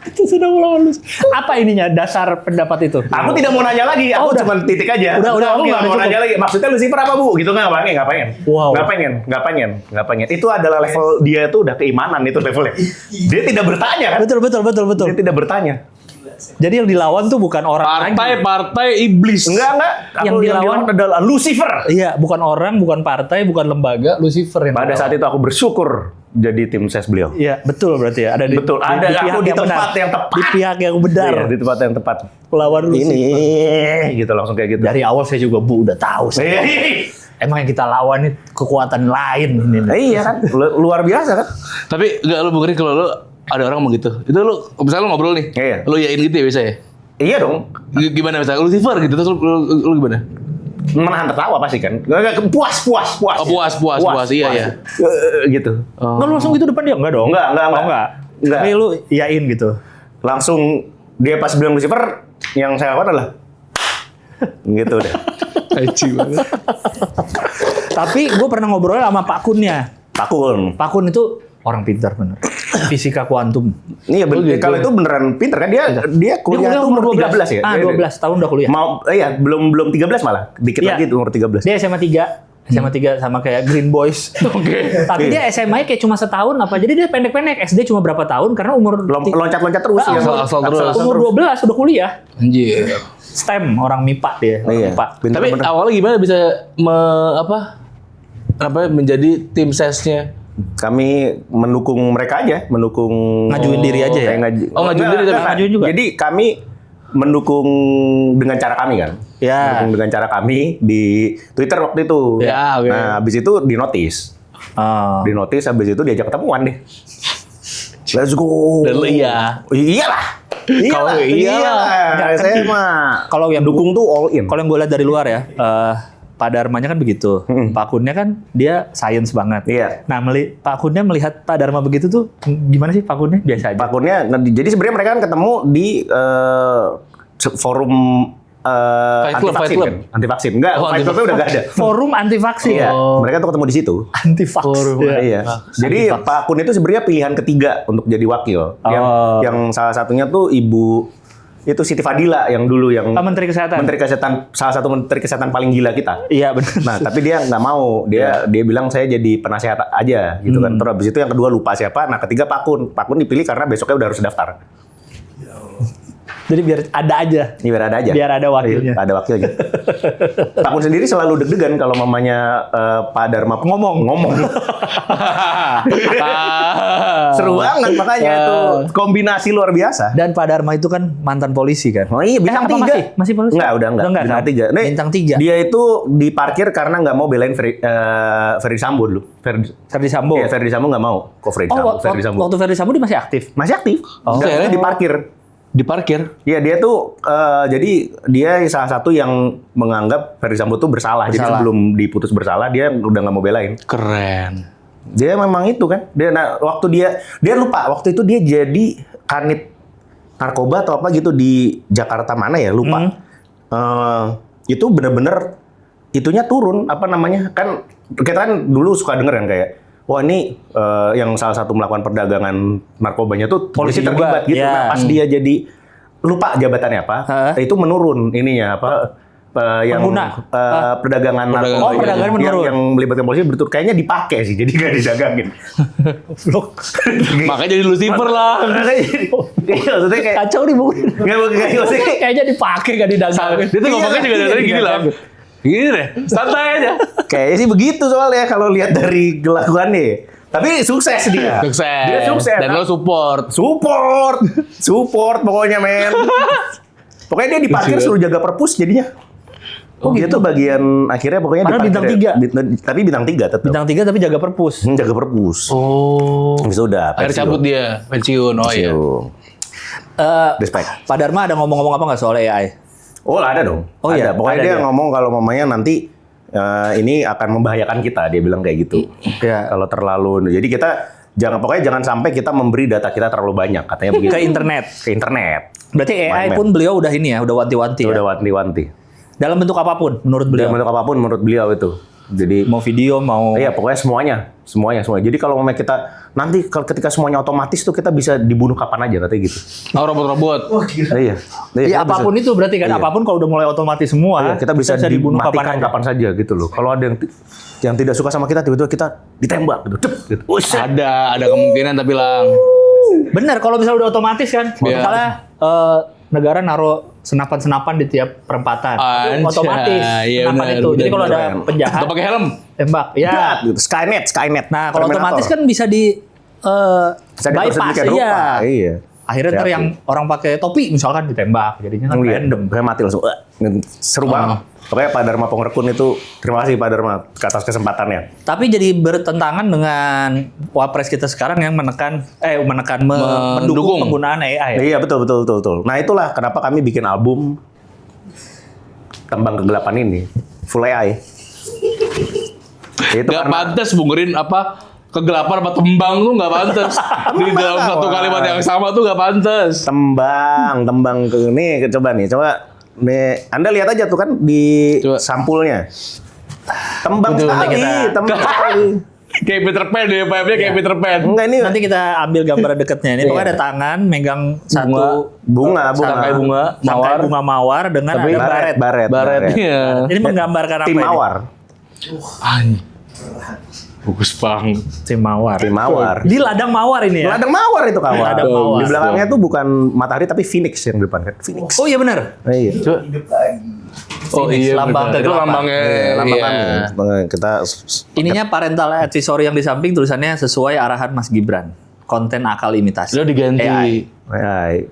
Itu sudah melawan. Apa ininya dasar pendapat itu? Aku tidak mau nanya lagi, aku udah. cuma titik aja. Udah, aku oke, nggak mau cukup. nanya lagi. Maksudnya Lucifer apa bu? Gitu nggak pengen. Wow. Nggak pengen. Itu adalah level dia itu udah keimanan itu levelnya. Dia tidak bertanya kan? Betul. Dia tidak bertanya. Jadi yang dilawan tuh bukan orang lagi. Partai iblis. Enggak. Yang dilawan adalah Lucifer. Iya, bukan orang, bukan partai, bukan lembaga, Lucifer yang Pada dilawan. saat itu aku bersyukur jadi tim ses beliau. Iya, betul berarti ya. Ada Betul, ada aku di tempat yang tepat. Di pihak yang benar. Iya, di tempat yang tepat. Lawan Lucifer. Ini gitu langsung kayak gitu. Dari awal saya juga udah tahu. Iya. Emang yang kita lawan ini kekuatan lain ini. Iya kan, luar biasa kan? Tapi enggak lu mungkin kalau lu ada orang mau gitu. Itu lu misalnya lu ngobrol nih. Iya. Lu yain gitu ya biasa ya? Iya dong. Gimana misalnya Lucifer gitu terus lu gimana? Menahan tertawa pasti kan. Puas. Oh, puas. Iya. Gitu. Nggak lu langsung gitu depan dia? Enggak dong? Enggak. Oh, enggak. Enggak. Tapi lu iyain gitu. Langsung dia pas bilang Lucifer, yang saya lakukan adalah gitu deh. Aci banget. Tapi gue pernah ngobrol sama Pak Kunnya. Takun. Pak Kun itu orang pintar bener. fisika kuantum. Iya, kalau itu beneran pinter kan dia kuliah tuh umur 13 ya. 12 tahun udah kuliah. Belum 13 malah. Dikit lagi umur 13. Dia SMA 3 sama kayak Green Boys. Oke. Tapi dia SMA kayak cuma setahun apa. Jadi dia pendek-pendek. SD cuma berapa tahun karena umur Loncat-loncat terus ya. Asal terus. umur 12 udah kuliah. Anjir. STEM, orang MIPA dia. Iya. MIPA. Tapi awalnya gimana bisa menjadi tim sesnya? Kami mendukung mereka aja, Ngajuin diri aja ya? Ngajuin diri tapi ngajuin juga. Jadi kami mendukung dengan cara kami kan. Ya. Mendukung dengan cara kami di Twitter waktu itu. Ya, oke. Nah, habis itu di notice. Di notice habis itu diajak ketemuan deh. Let's go. Dan iya. Iyalah. Kalau iyalah. Saya mah Kalau yang dukung tuh all in. Kalau yang gue lihat dari luar ya, Pak Dharmanya kan begitu. Pak Kunnya kan dia science banget. Iya. Nah, Pak Kunnya melihat Pak Dharma begitu tuh gimana sih Pak Kunnya? Biasa aja. Pak Kurnia, jadi sebenarnya mereka kan ketemu di forum Fight Club. kan? Anti vaksin. Enggak, Fight Club-nya udah nggak ada. Forum anti vaksin. Iya, mereka tuh ketemu di situ. Anti vaksin. Iya. Jadi Pak Kun itu sebenarnya pilihan ketiga untuk jadi wakil. Yang salah satunya tuh Ibu itu Siti Fadila yang dulu yang Menteri Kesehatan. salah satu menteri kesehatan paling gila kita. Iya benar. Nah, tapi dia nggak mau. Dia bilang saya jadi penasehat aja gitu kan. Terus habis itu yang kedua lupa siapa. Nah, ketiga Pak Kun. Pak Kun dipilih karena besoknya udah harus daftar. Jadi biar ada aja. Ini biar ada aja. Biar ada wakilnya. Ada wakilnya. Pak Kun sendiri selalu deg-degan kalau mamanya Pak Dharma ngomong. Seru banget makanya tuh kombinasi luar biasa. Dan Pak Dharma itu kan mantan polisi kan. Oh iya, bintang 3. Masih polisi? Enggak, udah enggak. Bintang 3. Nih, Bintang 3. Dia itu diparkir karena nggak mau belain Ferdi Sambo dulu. Ferdi Sambo. Iya, Ferdi Sambo nggak mau. Kok Ferdi Sambo? Waktu Ferdi Sambo dia masih aktif. Masih aktif. Dan dia diparkir. Diparkir. Iya, dia tuh jadi dia salah satu yang menganggap Ferdi Sambo tuh bersalah. Jadi sebelum diputus bersalah dia udah nggak mau belain. Keren. Dia memang itu kan. Waktu dia lupa waktu itu dia jadi kanit narkoba atau apa gitu di Jakarta mana ya, lupa. Itu bener-bener itunya turun apa namanya? Kan kita kan dulu suka denger kan kayak wah ini yang salah satu melakukan perdagangan narkobanya tuh polisi terlibat gitu. Yeah. Nah, pas dia jadi lupa jabatannya apa, itu menurun ininya apa yang perdagangan narkoba perdagangan menurun. yang melibatkan polisi betul kayaknya dipakai sih, jadi nggak didagangin. Makanya jadi Lucifer lah. Maksudnya kayak Kacau nih Bu. Kayaknya dipakai gak didagangin. Dia tuh ngomongnya juga dari gini lah. Gini deh, santai aja. Kayaknya sih begitu soalnya kalau lihat dari kelakuannya. Tapi sukses dia. Dia sukses. Dan lo support. Support pokoknya men. Pokoknya dia diparkir suruh jaga perpus jadinya. Dia tuh bagian akhirnya pokoknya padahal bintang 3. Tapi bintang 3 tetap. Bintang 3 tapi jaga perpus. Jaga perpus. Oh. Sudah. Akhirnya cabut dia, pensiun. Oh iya. Respect. Pak Dharma ada ngomong-ngomong apa nggak soal AI? Oh ada dong. Oh iya. Pokoknya dia ngomong kalau mamanya nanti ini akan membahayakan kita. Dia bilang kayak gitu. Ya. Kalau terlalu. Jadi kita jangan sampai kita memberi data kita terlalu banyak. Katanya begitu. Ke internet. Berarti AI pun beliau udah ini ya, udah wanti-wanti. Udah wanti-wanti. Dalam bentuk apapun menurut beliau. Dalam bentuk apapun menurut beliau itu. Jadi mau video mau. Iya pokoknya semuanya. Jadi kalau kita nanti ketika semuanya otomatis tuh kita bisa dibunuh kapan aja katanya gitu. Robot-robot. Wah gila. Iya. Iya apapun itu berarti kan apapun kalau udah mulai otomatis semua. Iya, kita bisa dibunuh kapan saja gitu loh. Kalau ada yang tidak suka sama kita tiba-tiba kita ditembak gitu. Gitu. Ada kemungkinan tapi lang. Benar kalau misalnya udah otomatis kan. Misalnya negara naruh senapan-senapan di tiap perempatan. Otomatis senapan itu. Jadi kalau ada penjahat atau pakai helm tembak. Ya. Skynet. Nah, kalau otomatis kan bisa di bypass iya. Akhirnya ntar yang orang pakai topi misalkan ditembak, jadinya kan random. Kayak mati langsung. Seru banget. Pokoknya Pak Dharma Pongrekun itu terima kasih Pak Dharma atas kesempatannya. Tapi jadi bertentangan dengan wapres kita sekarang yang mendukung penggunaan AI. Iya betul. Nah itulah kenapa kami bikin album Tembang Kegelapan ini full AI. Itu gak pantas bungerin apa kegelapan apa tembang tuh gak pantas. Di dalam satu kalimat yang sama tuh gak pantas. Tembang nih coba nih, Anda lihat aja tuh kan di sampulnya. Tembang sekali. Kayak Peter Pan deh, vibe-nya kayak Peter Pan. Enggak ini Nanti kita ambil gambar dekatnya. Ini pokoknya ada tangan megang satu bunga. Tangkai bunga, tangkai mawar. bunga mawar dengan Tapi ada baret. Baretnya. Ini menggambarkan apa Tim ini? mawar. Bagus banget. Tim mawar. Tim mawar. Di ladang mawar ini ya. Ladang mawar itu kawan. Ladang mawar. Di belakangnya tuh bukan matahari tapi phoenix yang di depan kan. Phoenix. Oh iya benar. Iya. Coba. Oh iya, lambang benar. Itu kegelapan. lambangnya. Lambang iya. kami. Kita Ininya parental advisory yang di samping tulisannya sesuai arahan Mas Gibran. Konten akal imitasi. Lo diganti. AI. Hai.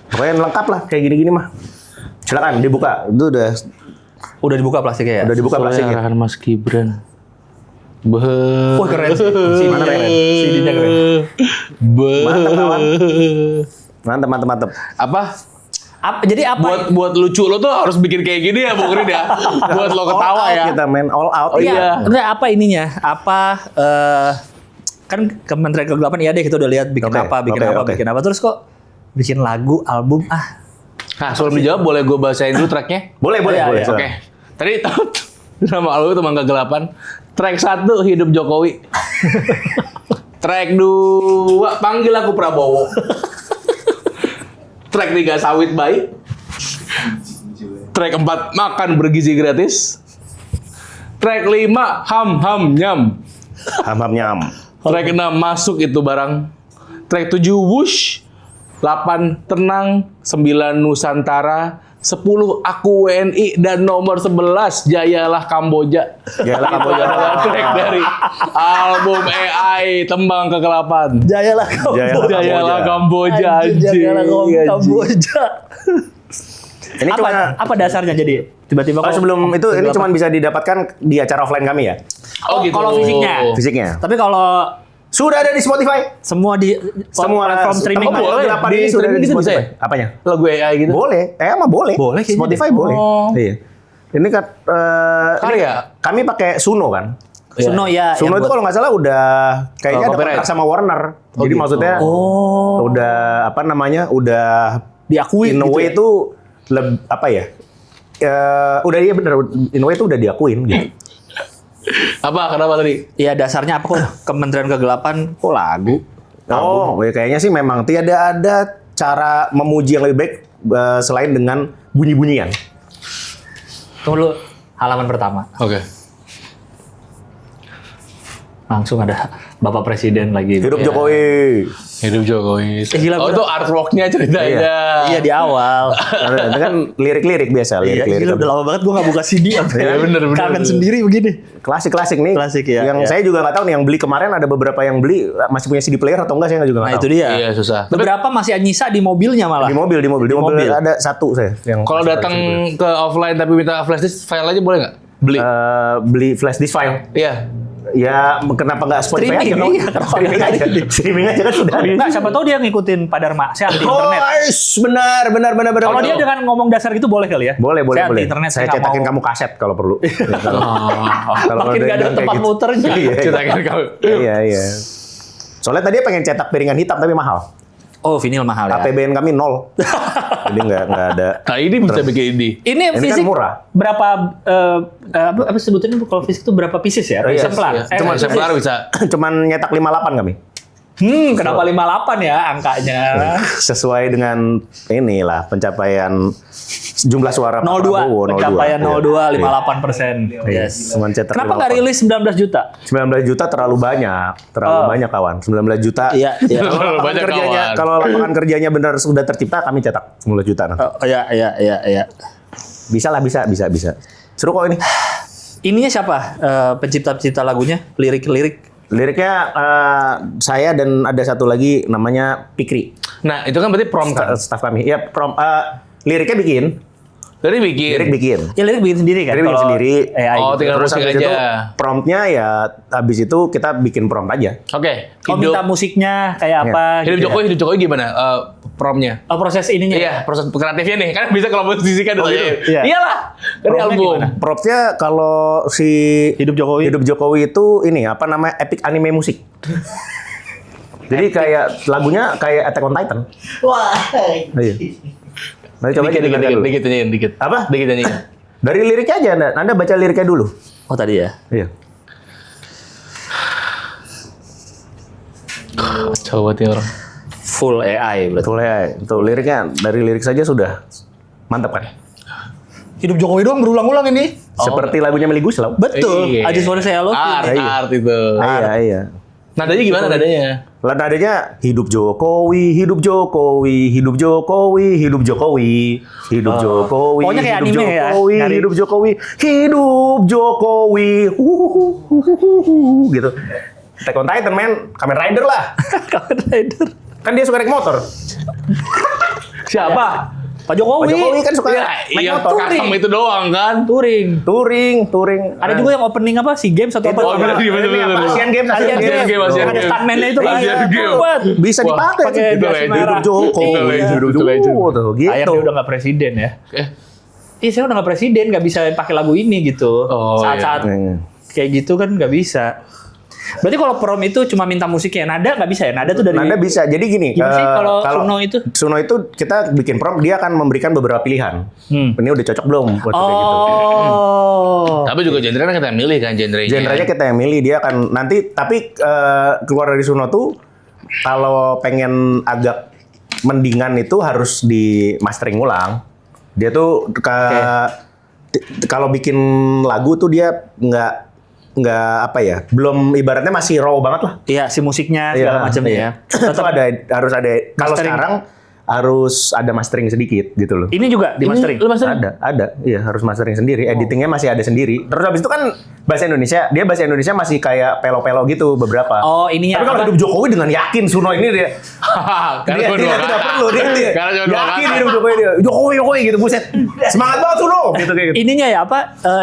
Pokoknya lengkap lah kayak gini-gini mah. Silakan dibuka. Itu Udah dibuka plastiknya ya? udah dibuka Soalnya plastiknya. arahan Mas Gibran. Wah keren sih. CD-nya keren. CD-nya keren. Mantap, kawan. Mantap. Apa? Jadi apa? Buat lucu lo tuh harus bikin kayak gini ya, Bung Rin ya. Buat lo ketawa All out ya. Kita main all out. Oh iya. Enggak, apa ininya? Apa kan Kementerian Kegelapan ya deh kita udah lihat bikin Oke, apa, bikin apa. Terus kok bikin lagu, album Nah, sebelum dijawab boleh gue bahasain dulu tracknya? Boleh. Iya, iya. Oke. Tadi nama album itu Mangga Gelapan. Track 1 Hidup Jokowi. Track 2 Panggil Aku Prabowo. Track 3 Sawit Baik. Track 4 Makan Bergizi Gratis. Track 5 Ham Ham Nyam. Ham nyam. Track 6 Masuk Itu Barang. Track 7 Wush. 8 Tenang. 9 Nusantara. 10 Aku WNI. Dan nomor 11 Jayalah Kamboja. Jayalah Kamboja. Adalah track dari album AI Tembang Kegelapan. Jayalah Jayalah Kamboja. Jayalah anjing. Kamboja. Ini apa, cuma apa dasarnya jadi? Tiba-tiba Oh, kok sebelum itu ini kegelapan. cuma bisa didapatkan di acara offline kami ya. Oh, gitu. Kalau fisiknya. Fisiknya. Tapi kalau Sudah ada di Spotify. semua di Semua platform streaming Oh, boleh. Kegelapan Di ini sudah ada streaming di gitu bisa Spotify. ya? Apanya? Lagu AI gitu. Boleh. Mah boleh. Boleh kayaknya Spotify deh. boleh. Oh. Iya. Ini kan Karya? kami pakai Suno kan. Suno ya. Suno yang itu buat- kalau nggak salah udah kayaknya ada copyright. kontrak sama Warner. Jadi gitu. maksudnya udah apa namanya? Udah diakui in a gitu way ya? itu apa ya? Udah iya bener. In a way itu udah diakuin gitu. Apa? Kenapa tadi? Ya dasarnya apa kok Kementerian Kegelapan kok lagu? Oh, ya kayaknya sih memang tiada ada cara memuji yang lebih baik selain dengan bunyi-bunyian. Tunggu dulu halaman pertama. Oke. Langsung ada Bapak Presiden lagi. Hidup Ya. Jokowi. Hidup Jokowi. Gila, Oh, bener. itu artworknya ceritanya. Iya di awal. Itu kan lirik-lirik biasa, Iya, lirik-lirik. gila, udah lama banget gue gak buka CD. Iya, bener. Kangen sendiri begini. Klasik-klasik nih. Klasik, ya, Yang ya. saya juga nggak tahu nih, yang beli kemarin ada beberapa yang beli masih punya CD player atau enggak saya juga Nah nggak itu tahu. dia. Iya, susah. Beberapa masih nyisa di mobilnya malah. Di mobil Di mobil. ada satu saya. Yang Kalau masih datang pakai CD ke offline tapi minta flash disk file aja boleh nggak? Beli. player. Beli flash disk file. Iya. Ya kenapa nggak Spotify Streaming, aja? No? iya, kenapa Streaming nggak? aja. Streaming aja kan sudah. Enggak, siapa tahu dia ngikutin Pak Dharma. Saya anti internet. Benar. Kalau dia dengan ngomong dasar gitu boleh kali ya? boleh. Saya anti internet. Saya nggak cetakin mau. kamu kaset kalau perlu. Ya, kalau Makin ada gak ada yang tempat kayak gitu. muternya. Iya, iya. Cetakin kau. Iya. Soalnya tadi dia pengen cetak piringan hitam tapi mahal. Oh, vinil mahal ya. APBN kami 0. Jadi nggak ada. Nah, ini bisa bikin ini. Ini Ini fisik kan murah. berapa apa sebutannya kalau fisik itu berapa pieces ya? Oh, iya, Exemplar. Iya. Cuma exemplar bisa. Cuman nyetak 58 kami. Kenapa 58 ya angkanya? Sesuai dengan inilah pencapaian jumlah suara Pak 02. Prabowo, Pencapaian Iya. 02, 58%. Yes. Cuman cetak Kenapa nggak 58. rilis 19 juta? 19 juta terlalu banyak. Terlalu banyak kawan. 19 juta. Iya, iya. Kalau Terlalu lapangan banyak, kerjanya, kawan. kalau lapangan kerjanya benar sudah tercipta, kami cetak 19 juta. Nah. Oh, iya. Bisa lah, bisa. Seru kok ini. Ininya siapa? Pencipta-pencipta lagunya? Lirik-lirik? Liriknya saya dan ada satu lagi namanya Pikri. Nah, itu kan berarti prompt kan? Staff kami. Ya, liriknya bikin. Dari bikin. Lirik bikin. Ya lirik bikin sendiri kan? Lirik bikin kalau sendiri. AI Oh, gitu. tinggal Terus musik habis aja. itu promptnya ya habis itu kita bikin prompt aja. Oke. Kau minta musiknya kayak apa? Hidup gitu Jokowi, Hidup Jokowi gimana? Promptnya? ya? Oh, proses ininya. Iya, proses kreatifnya nih. Kan bisa kalau posisi kan Oh, ditanya. gitu? Iya. Iyalah. Dari Promptnya album. gimana? Promptnya kalau si Hidup Jokowi. Hidup Jokowi itu ini apa namanya epic anime musik. Jadi kayak lagunya kayak Attack on Titan. Wah. Iya. Nah, coba aja dengarkan dulu. Dikit nyanyiin, dikit. Apa? Dikit nyanyiin. Dari liriknya aja, Anda baca liriknya dulu. Oh tadi ya. Iya. Coba nih orang. Full AI berarti. Betul ya. Tuh liriknya dari lirik saja sudah mantap kan. Hidup Jokowi doang berulang-ulang ini. Seperti lagunya Melly Goeslaw. Betul. Iya. I just wanna say I love you. Art itu. Iya. Nadanya gimana nadanya? Nadanya hidup Jokowi, hidup Jokowi, hidup Jokowi, hidup Jokowi, hidup Jokowi, Pokoknya kayak hidup anime ya, Jokowi, nyari- hidup Jokowi, hidup Jokowi, gitu. Attack on Titan men, Kamen Rider lah. Kamen Rider. Kan dia suka naik motor. Siapa? Pak Jokowi. Pak Jokowi kan suka Ya, naik iya, motor. custom itu doang kan. Touring. Touring. Ada juga yang opening apa? SEA Games atau apa? Oh, bener. Asian Games, Asian Games. Asian Ada Games. stuntman-nya itu kan. Asian Games. Buat. bisa Wah, dipakai. pakai Itu dasi legend. merah. Hidup Jokowi, Itu legend, hidup itu legend. Jokowi, tuh, gitu. Akhirnya udah nggak presiden ya. Iya, saya udah nggak presiden, nggak bisa pakai lagu ini gitu. Oh, Saat-saat iya. kayak gitu kan nggak bisa. Berarti kalau prom itu cuma minta musiknya, nada nggak bisa ya? Nada tuh dari. Nada bisa. Jadi gini, Gimana sih kalau Suno itu? Suno itu kita bikin prompt, dia akan memberikan beberapa pilihan. Ini udah cocok belum buat kayak gitu. Oh. Tapi juga genre kan kita yang milih kan genrenya. Genrenya kita yang milih, dia akan nanti tapi keluar dari Suno tuh kalau pengen agak mendingan itu harus di mastering ulang. Dia tuh kalau bikin lagu tuh dia nggak apa ya, belum ibaratnya masih raw banget lah. Iya, si musiknya segala macamnya ya. Tetap harus ada. Kalau Mastering. sekarang harus ada mastering sedikit gitu loh. Ini juga di mastering. Lu mastering? Ada. Iya, harus mastering sendiri. Editingnya masih ada sendiri. Terus habis itu kan bahasa Indonesia masih kayak pelo-pelo gitu beberapa. Oh, ininya Tapi kalau apa? hidup Jokowi dengan yakin Suno ini dia Karena dia cuma dua tidak kata. perlu dia Karena cuma dua yakin kata. hidup Jokowi gitu buset. Semangat banget Suno gitu kayak gitu. Ininya ya apa?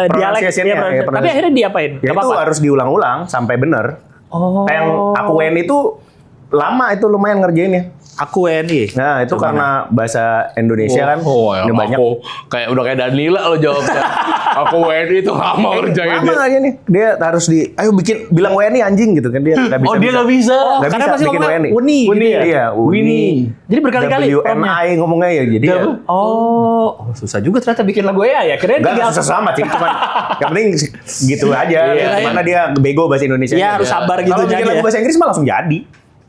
Dialek. Pronunciation-nya, Iya, ya, tapi akhirnya diapain? Ya Gak itu apa-apa. harus diulang-ulang sampai bener. Oh. Yang aku WN itu lama itu lumayan ngerjainnya. Aku WNI. Nah, itu karena bahasa Indonesia kan ya, udah banyak. Aku kayak udah kayak Danila lo jawabnya. Aku WNI itu nggak mau ngerjain Lama dia. aja nih. Dia harus ayo bilang WNI anjing gitu kan dia nggak bisa. Oh dia nggak bisa. Nggak karena bisa pasti bikin ngomongnya WNI. Uni gitu ya? Iya, Uni. Jadi berkali-kali WMI ngomongnya ya. Jadi ya, Oh, susah juga ternyata bikin lagu ya. Keren enggak susah amat sih, cuman yang penting gitu aja. Iya. Mana dia bego bahasa Indonesia. Iya, harus sabar gitu Kalau bikin nyanyi lagu ya. bahasa Inggris mah langsung jadi.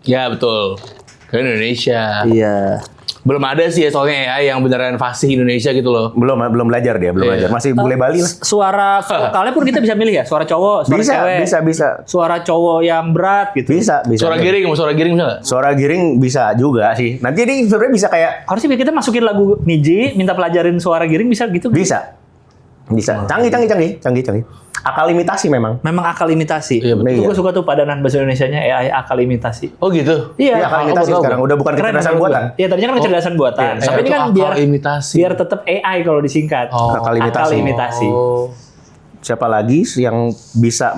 Ya betul. Ke Indonesia. Iya. Belum ada sih ya soalnya AI yang beneran fasih Indonesia gitu loh. Belum belajar dia, belum belajar. Masih bule Bali lah. Suara vokalnya pun kita bisa milih ya. Suara cowok, suara cewek. Bisa. Suara cowok yang berat gitu. Bisa. Suara giring bisa nggak? Suara giring bisa juga sih. Nanti ini sebenarnya bisa kayak Harusnya kita masukin lagu Niji, minta pelajarin suara giring bisa gitu. bisa. Canggih. Akal imitasi memang. Memang akal imitasi. Iya, betul. Itu Iya. gue suka tuh padanan bahasa Indonesianya AI akal imitasi. Oh gitu. Iya, Iya, akal imitasi tahu. sekarang udah bukan kecerdasan menurut buatan. gua. Iya, tadinya kan kecerdasan buatan. iya. Tapi ini Itu kan akal biar imitasi. biar tetap AI kalau disingkat. Akal imitasi. Oh. Siapa lagi yang bisa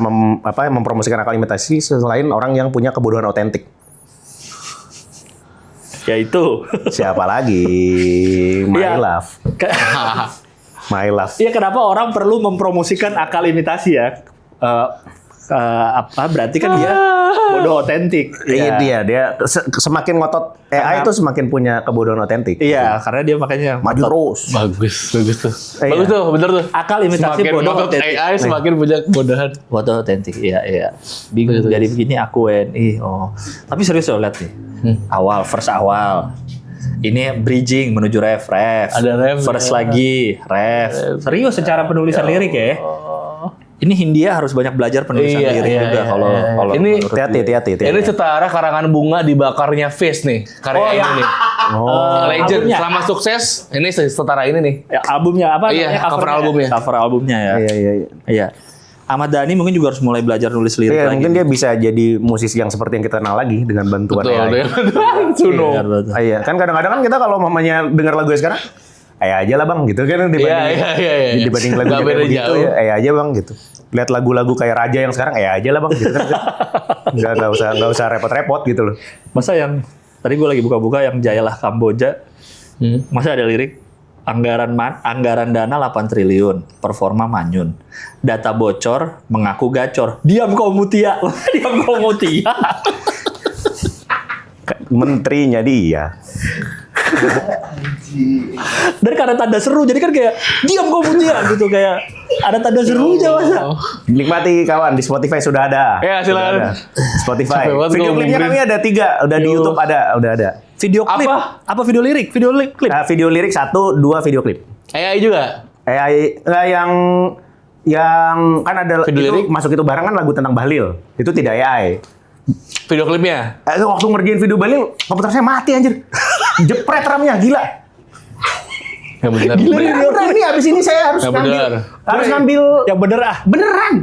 mempromosikan akal imitasi selain orang yang punya kebodohan otentik? Ya itu. Siapa lagi? My Iya. love. My love. Iya, kenapa orang perlu mempromosikan akal imitasi ya? Berarti kan dia bodoh otentik. Iya dia semakin ngotot AI itu semakin punya kebodohan otentik. Iya, karena dia makanya Maju terus. Bagus tuh. Iya. Bagus tuh, bener tuh. akal imitasi Semakin bodoh ngotot otentik. AI semakin punya kebodohan. Bodoh otentik, iya. Bingung jadi begini aku WNI. Oh, tapi serius loh lihat nih. First awal. Ini bridging menuju ref. Ada ref, First ya. lagi ref. Serius secara penulisan lirik ya. Ini Hindia harus banyak belajar penulisan lirik juga kalau Ini menurut Hati-hati. Ini setara karangan bunga dibakarnya Face nih, karya ini nih. Legend. albumnya. Selama sukses, ini setara ini nih. Ya, albumnya apa? Iya, namanya? cover Covernya. albumnya. Cover albumnya ya. Iya. Iya. Ahmad Dhani mungkin juga harus mulai belajar nulis lirik Iya, lagi. mungkin dia bisa jadi musisi yang seperti yang kita kenal lagi dengan bantuan Betul, AI. deh. Suno. Iya, betul. Iya, kan kadang-kadang kan kita kalau mamanya dengar lagu sekarang, aja lah bang, gitu kan dibanding Iya. dibanding lagu Nggak beda begitu jauh. ya, aja bang gitu. Lihat lagu-lagu kayak Raja yang sekarang, aja lah bang, gitu kan. nggak usah repot-repot gitu loh. Masa yang tadi gue lagi buka-buka yang Jayalah Kamboja, masa ada lirik anggaran dana 8 triliun, performa manyun, data bocor, mengaku gacor, diam kau mutia, diam kau mutia. Menterinya dia. Dan karena tanda seru, jadi kan kayak diam kau mutia gitu kayak Ada tanda serunya masa. Nikmati kawan, di Spotify sudah ada. Ya, silakan. Sudah ada. Spotify. Capek banget Video gua klipnya ngomongin. kami ada 3, udah di YouTube udah ada. Video klip. Apa video lirik? Video klip. Nah, video lirik 1, 2 video klip. AI juga. AI enggak yang kan ada Video itu lirik? masuk itu barang kan lagu tentang Bahlil. Itu tidak AI. Video klipnya. Waktu ngerjain video Bahlil, komputer saya mati anjir. Jepret RAM-nya, gila. Ya benar. Beneran, ini abis ini saya harus Ya, ngambil bener. harus ngambil Yang bener ah. beneran.